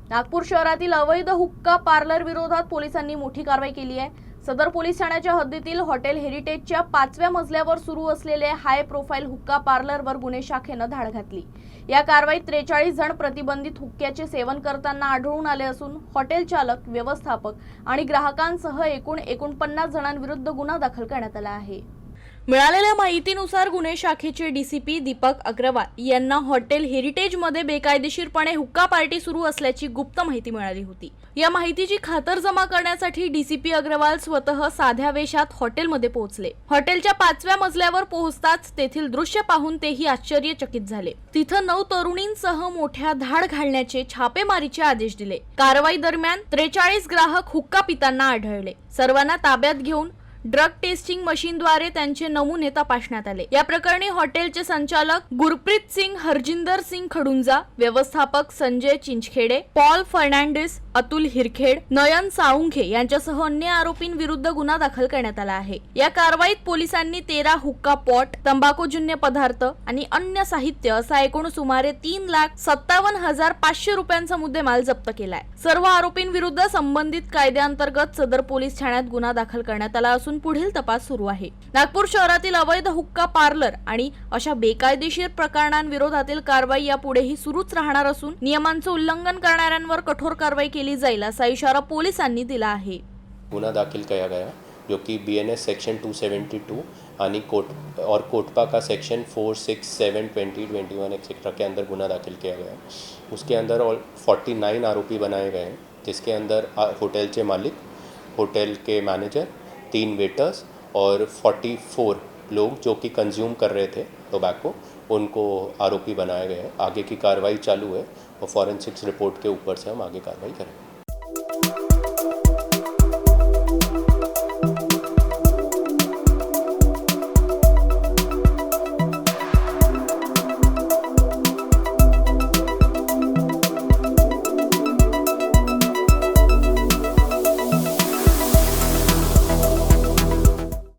नागपूर शहरातील अवैध हुक्का पार्लर विरोधात पोलिसांनी मोठी कारवाई केली आहे। सदर पोलीस ठाण्याच्या हद्दीतील हॉटेल हेरिटेजच्या 5व्या मजल्यावर सुरू असलेले हाय प्रोफाईल हुक्का पार्लरवर गुन्हे शाखेनं धाड घातली। या कारवाईत 43 जण प्रतिबंधित हुक्क्याचे सेवन करताना आढळून आले असून हॉटेल चालक, व्यवस्थापक आणि ग्राहकांसह एकूण 49 जणांविरुद्ध गुन्हा दाखल करण्यात आला आहे। मिळालेल्या माहितीनुसार गुन्हे शाखेचे डीसीपी दीपक अग्रवाल यांना हॉटेल हेरिटेज मध्ये बेकायदेशीरपणे हुक्का पार्टी सुरू असल्याची गुप्त माहिती मिळाली होती। या माहितीची खातरजमा करण्यासाठी डीसीपी अग्रवाल स्वतः साध्या वेशात हॉटेलमध्ये पोहोचले। हॉटेलच्या 5व्या मजल्यावर पोहोचताच तेथील दृश्य पाहून तेही आश्चर्यचकित झाले। तिथं 9 तरुणींसह मोठ्या धाड घालण्याचे छापेमारीचे आदेश दिले। कारवाई दरम्यान 43 ग्राहक हुक्का पिताना आढळले। सर्वांना ताब्यात घेऊन ड्रग टेस्टिंग मशीनद्वारे त्यांचे नमुने तपासण्यात आले। या प्रकरणी हॉटेलचे संचालक गुरप्रीत सिंग, हरजिंदर सिंग खडुंजा, व्यवस्थापक संजय चिंचखेडे, पॉल फर्नांडिस, अतुल हिरखेड, नयन साळुंखे यांच्यासह अन्य आरोपींविरुद्ध गुन्हा दाखल करण्यात आला आहे। या कारवाईत पोलिसांनी 13 हुक्का पॉट, तंबाखूजन्य पदार्थ आणि अन्य साहित्य असा एकूण सुमारे 3,57,500 रुपयांचा मुद्देमाल जप्त केलाय। सर्व आरोपींविरुद्ध संबंधित कायद्याअंतर्गत सदर पोलीस ठाण्यात गुन्हा दाखल करण्यात आला असून पुढील तपास सुरू आहे। नागपूर शहरातील अवैध हुक्का पार्लर आणि अशा बेकायदेशीर प्रकरणांविरोधातील कारवाई यापुढेही सुरूच राहणार असून नियमांचे उल्लंघन करणाऱ्यांवर कठोर कारवाई केली जाईल असा इशारा पोलिसांनी दिला आहे। गुन्हा दाखिल किया गया जो कि BNS सेक्शन 272 आणि कोटपा का सेक्शन 467/2021 एक्सेट्रा के अंदर गुना दाखिल किया गया। उसके अंदर 49 आरोपी बनाए गए हैं, जिसके अंदर होटल के मालिक, होटल के मैनेजर, 3 वेटर्स और 44 लोग जो कि कंज्यूम कर रहे थे टोबैको, उनको आरोपी बनाए गए हैं। आगे की कार्रवाई चालू है और फॉरेंसिक्स रिपोर्ट के ऊपर से हम आगे कार्रवाई करेंगे।